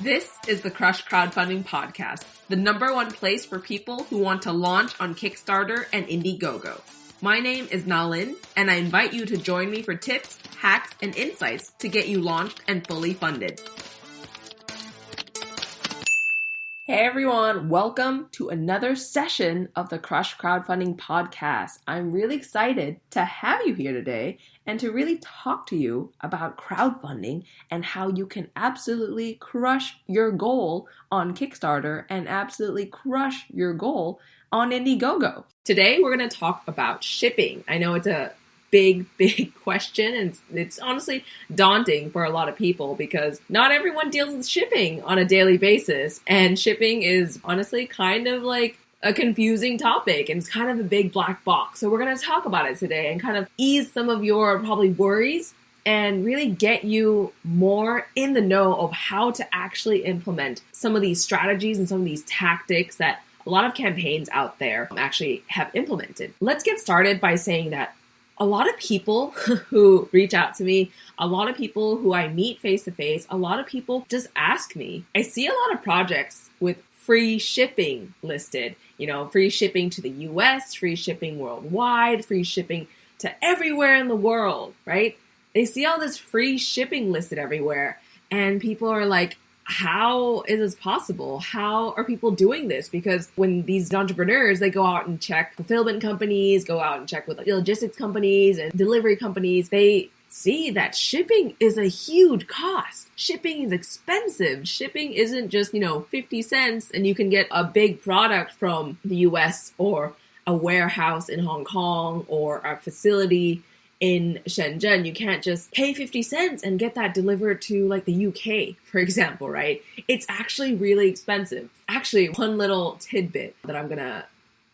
This is the Crush Crowdfunding Podcast, the #1 place for people who want to launch on Kickstarter and Indiegogo. My name is Nalin, and I invite you to join me for tips, hacks, and insights to get you launched and fully funded. Hey everyone, welcome to another session of the Crush Crowdfunding Podcast. I'm really excited to have you here today and to really talk to you about crowdfunding and how you can absolutely crush your goal on Kickstarter and absolutely crush your goal on Indiegogo. Today we're going to talk about shipping. I know it's a big question, and it's honestly daunting for a lot of people because not everyone deals with shipping on a daily basis, and shipping is honestly kind of like a confusing topic, and it's kind of a big black box. So we're going to talk about it today and kind of ease some of your probably worries and really get you more in the know of how to actually implement some of these strategies and some of these tactics that a lot of campaigns out there actually have implemented. Let's get started by saying that a lot of people who reach out to me, a lot of people who I meet face to face, a lot of people just ask me. I see a lot of projects with free shipping listed, free shipping to the US, free shipping worldwide, free shipping to everywhere in the world, right? They see all this free shipping listed everywhere, and people are like, how is this possible? How are people doing this? Because when these entrepreneurs, they go out and check fulfillment companies, go out and check with logistics companies and delivery companies, they see that shipping is a huge cost. Shipping is expensive. Shipping isn't just, 50 cents and you can get a big product from the US or a warehouse in Hong Kong or a facility in Shenzhen. You can't just pay 50 cents and get that delivered to like the UK, for example, right? It's actually really expensive. Actually, one little tidbit that I'm gonna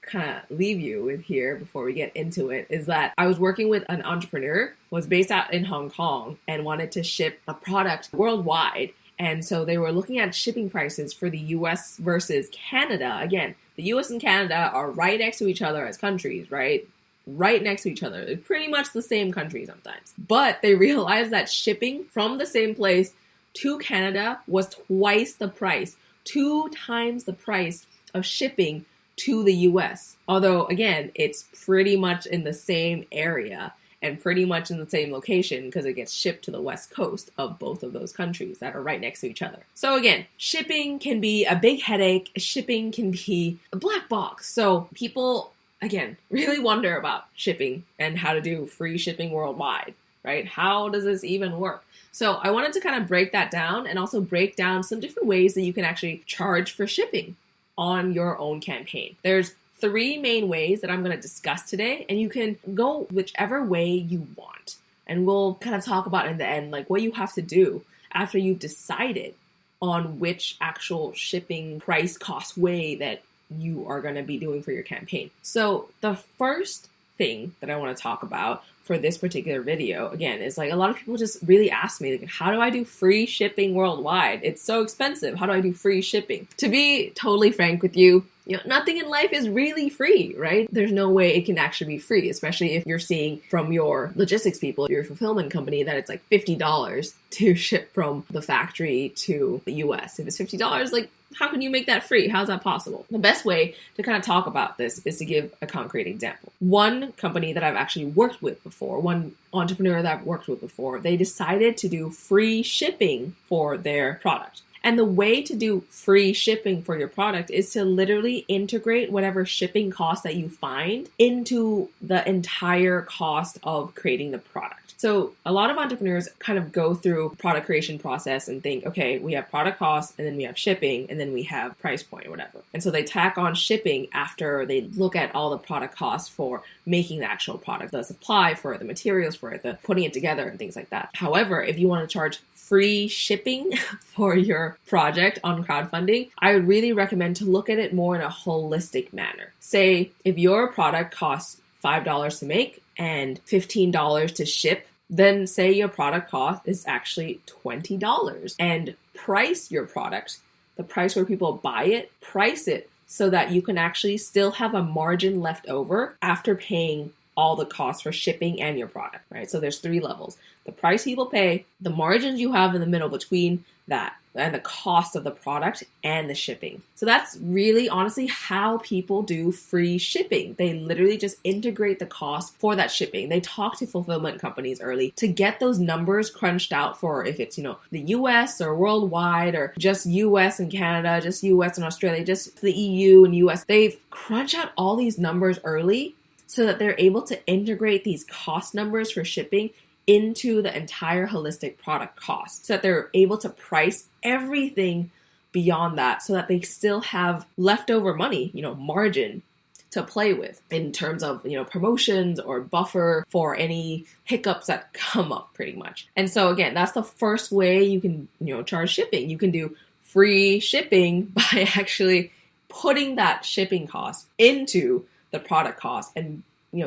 kind of leave you with here before we get into it is that I was working with an entrepreneur who was based out in Hong Kong and wanted to ship a product worldwide. And so they were looking at shipping prices for the US versus Canada. Again, the US and Canada are right next to each other as countries, right? Right next to each other. They're pretty much the same country sometimes. But they realized that shipping from the same place to Canada was twice the price, 2 times the price of shipping to the US. Although, again, it's pretty much in the same area and pretty much in the same location because it gets shipped to the west coast of both of those countries that are right next to each other. So again, shipping can be a big headache. Shipping can be a black box. So people, again, really wonder about shipping and how to do free shipping worldwide, right? How does this even work? So I wanted to kind of break that down and also break down some different ways that you can actually charge for shipping on your own campaign. There's 3 main ways that I'm going to discuss today, and you can go whichever way you want. And we'll kind of talk about in the end, like what you have to do after you've decided on which actual shipping price cost way that you are going to be doing for your campaign. So the first thing that I want to talk about for this particular video, again, is like a lot of people just really ask me, like, how do I do free shipping worldwide? It's so expensive. How do I do free shipping? To be totally frank with you, nothing in life is really free, right? There's no way it can actually be free, especially if you're seeing from your logistics people, your fulfillment company, that it's like $50 to ship from the factory to the US. If it's $50, like, how can you make that free? How's that possible? The best way to kind of talk about this is to give a concrete example. One company that I've actually worked with before, one entrepreneur that I've worked with before, they decided to do free shipping for their product. And the way to do free shipping for your product is to literally integrate whatever shipping cost that you find into the entire cost of creating the product. So a lot of entrepreneurs kind of go through product creation process and think, okay, we have product cost and then we have shipping and then we have price point or whatever. And so they tack on shipping after they look at all the product costs for making the actual product, the supply for it, the materials for it, the putting it together and things like that. However, if you want to charge free shipping for your project on crowdfunding, I would really recommend to look at it more in a holistic manner. Say if your product costs $5 to make and $15 to ship, then say your product cost is actually $20, and price your product, the price where people buy it, price it so that you can actually still have a margin left over after paying all the costs for shipping and your product, right? So there's 3 levels. the price people pay, the margins you have in the middle between that, and the cost of the product and the shipping. So that's really honestly how people do free shipping. They literally just integrate the cost for that shipping. They talk to fulfillment companies early to get those numbers crunched out for if it's, the US or worldwide or just US and Canada, just US and Australia, just the EU and US. They crunch out all these numbers early so that they're able to integrate these cost numbers for shipping into the entire holistic product cost so that they're able to price everything beyond that so that they still have leftover money, margin to play with in terms of, promotions or buffer for any hiccups that come up pretty much. And so again, that's the first way you can, charge shipping. You can do free shipping by actually putting that shipping cost into the product cost and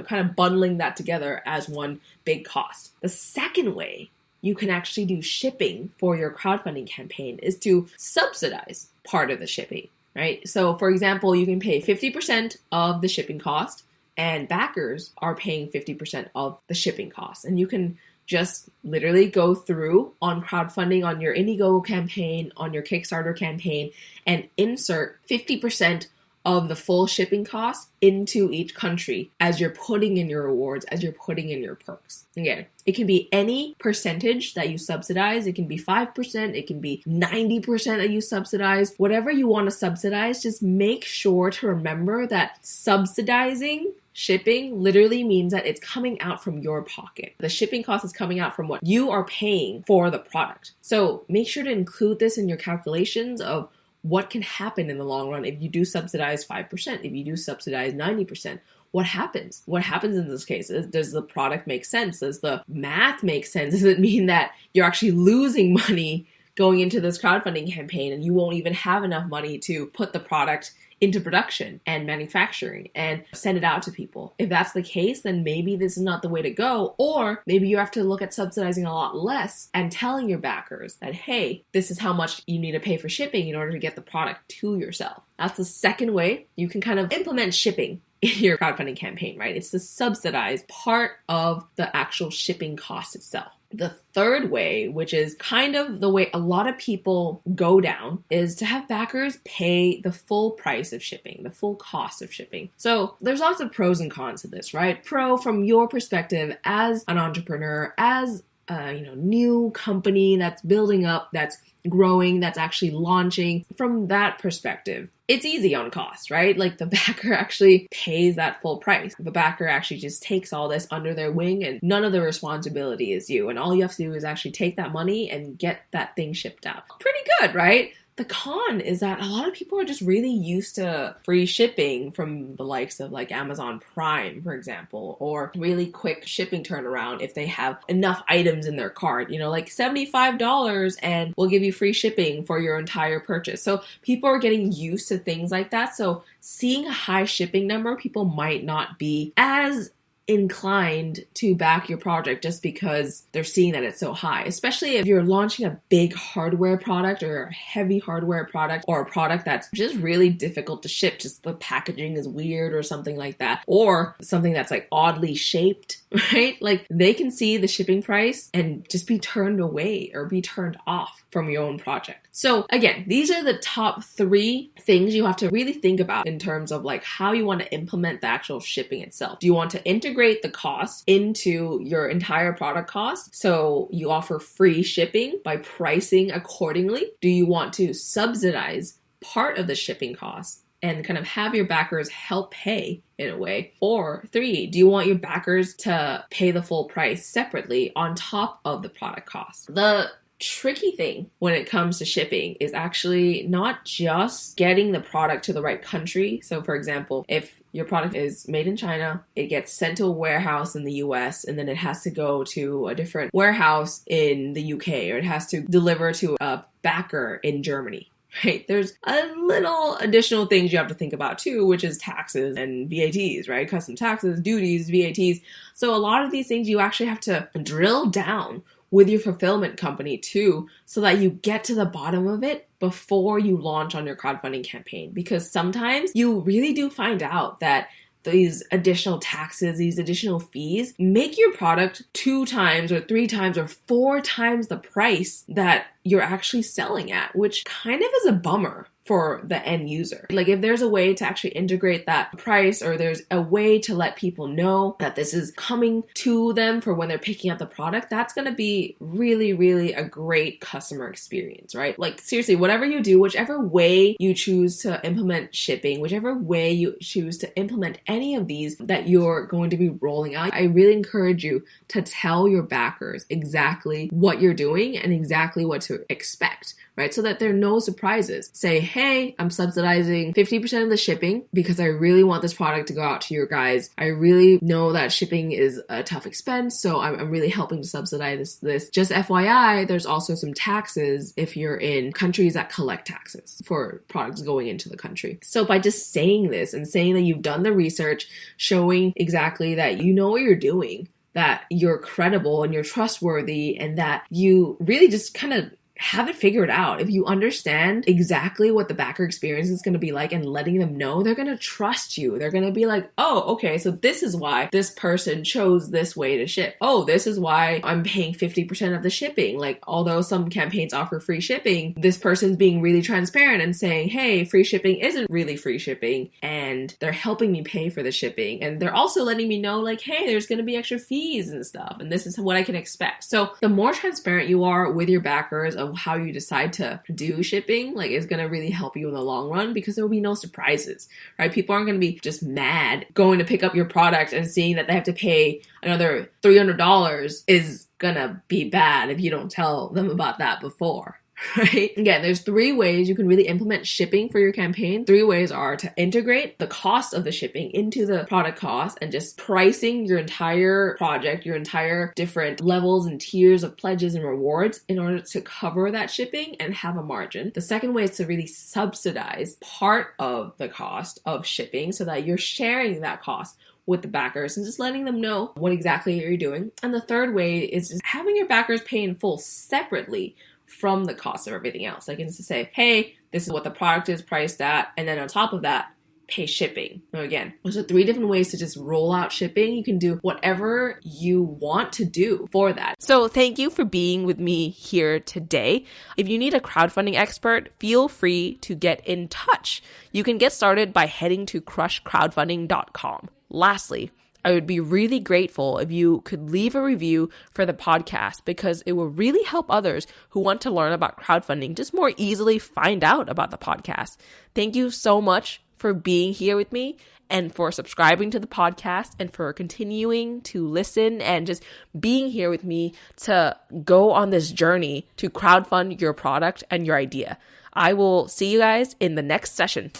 kind of bundling that together as one big cost. The second way you can actually do shipping for your crowdfunding campaign is to subsidize part of the shipping, right? So for example, you can pay 50% of the shipping cost and backers are paying 50% of the shipping cost. And you can just literally go through on crowdfunding, on your Indiegogo campaign, on your Kickstarter campaign, and insert 50% of the full shipping cost into each country as you're putting in your rewards, as you're putting in your perks. Again, it can be any percentage that you subsidize. It can be 5%, it can be 90% that you subsidize. Whatever you want to subsidize, just make sure to remember that subsidizing shipping literally means that it's coming out from your pocket. The shipping cost is coming out from what you are paying for the product. So make sure to include this in your calculations of what can happen in the long run if you do subsidize 5%, if you do subsidize 90%. What happens? What happens in this case? Does the product make sense? Does the math make sense? Does it mean that you're actually losing money going into this crowdfunding campaign and you won't even have enough money to put the product into production and manufacturing and send it out to people? If that's the case, then maybe this is not the way to go. Or maybe you have to look at subsidizing a lot less and telling your backers that, hey, this is how much you need to pay for shipping in order to get the product to yourself. That's the second way you can kind of implement shipping in your crowdfunding campaign, right? It's the subsidized part of the actual shipping cost itself. The third way, which is kind of the way a lot of people go down, is to have backers pay the full price of shipping, the full cost of shipping. So there's lots of pros and cons to this, right? Pro, from your perspective as an entrepreneur, as a new company that's building up, that's growing, that's actually launching. From that perspective, it's easy on cost, right? Like the backer actually pays that full price. The backer actually just takes all this under their wing and none of the responsibility is you. And all you have to do is actually take that money and get that thing shipped out. Pretty good, right? The con is that a lot of people are just really used to free shipping from the likes of like Amazon Prime, for example, or really quick shipping turnaround if they have enough items in their cart, like $75 and we'll give you free shipping for your entire purchase. So people are getting used to things like that. So seeing a high shipping number, people might not be as inclined to back your project just because they're seeing that it's so high, especially if you're launching a big hardware product or a heavy hardware product or a product that's just really difficult to ship, just the packaging is weird or something like that, or something that's like oddly shaped, right? Like they can see the shipping price and just be turned away or be turned off from your own project. So again, these are the top 3 things you have to really think about in terms of like how you want to implement the actual shipping itself. Do you want to integrate the cost into your entire product cost? So you offer free shipping by pricing accordingly? Do you want to subsidize part of the shipping cost and kind of have your backers help pay in a way? Or 3, do you want your backers to pay the full price separately on top of the product cost? The tricky thing when it comes to shipping is actually not just getting the product to the right country. So for example, if your product is made in China, it gets sent to a warehouse in the US, and then it has to go to a different warehouse in the UK, or it has to deliver to a backer in Germany. Right? There's a little additional things you have to think about too, which is taxes and VATs, right? Custom taxes, duties, VATs. So a lot of these things you actually have to drill down with your fulfillment company too, so that you get to the bottom of it before you launch on your crowdfunding campaign. Because sometimes you really do find out that these additional taxes, these additional fees, make your product 2 times or 3 times or 4 times the price that you're actually selling at, which kind of is a bummer for the end user. Like if there's a way to actually integrate that price, or there's a way to let people know that this is coming to them for when they're picking up the product, that's going to be really, really a great customer experience, right? Like seriously, whatever you do, whichever way you choose to implement shipping, whichever way you choose to implement any of these that you're going to be rolling out, I really encourage you to tell your backers exactly what you're doing and exactly what to expect, right? So that there are no surprises. Say, hey, I'm subsidizing 50% of the shipping because I really want this product to go out to your guys. I really know that shipping is a tough expense, so I'm really helping to subsidize this. Just FYI, there's also some taxes if you're in countries that collect taxes for products going into the country. So by just saying this and saying that you've done the research, showing exactly that you know what you're doing, that you're credible and you're trustworthy, and that you really just kind of have it figured out. If you understand exactly what the backer experience is going to be like and letting them know, they're going to trust you. They're going to be like, oh, okay, so this is why this person chose this way to ship. Oh, this is why I'm paying 50% of the shipping. Like, although some campaigns offer free shipping, this person's being really transparent and saying, hey, free shipping isn't really free shipping, and they're helping me pay for the shipping. And they're also letting me know, like, hey, there's going to be extra fees and stuff, and this is what I can expect. So the more transparent you are with your backers of how you decide to do shipping, like, is going to really help you in the long run, because there will be no surprises, right? People aren't going to be just mad going to pick up your product and seeing that they have to pay another $300 is going to be bad if you don't tell them about that before. Right? Again, there's 3 ways you can really implement shipping for your campaign. 3 ways are to integrate the cost of the shipping into the product cost and just pricing your entire project, your entire different levels and tiers of pledges and rewards in order to cover that shipping and have a margin. The second way is to really subsidize part of the cost of shipping so that you're sharing that cost with the backers and just letting them know what exactly you're doing. And the third way is just having your backers pay in full separately from the cost of everything else. Like, it's to say, hey, this is what the product is priced at, and then on top of that, pay shipping. So again, those are 3 different ways to just roll out shipping. You can do whatever you want to do for that. So thank you for being with me here today. If you need a crowdfunding expert, feel free to get in touch. You can get started by heading to crushcrowdfunding.com. Lastly, I would be really grateful if you could leave a review for the podcast, because it will really help others who want to learn about crowdfunding just more easily find out about the podcast. Thank you so much for being here with me, and for subscribing to the podcast, and for continuing to listen and just being here with me to go on this journey to crowdfund your product and your idea. I will see you guys in the next session.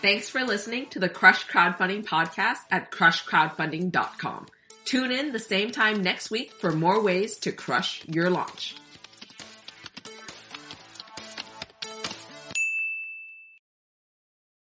Thanks for listening to the Crush Crowdfunding podcast at crushcrowdfunding.com. Tune in the same time next week for more ways to crush your launch.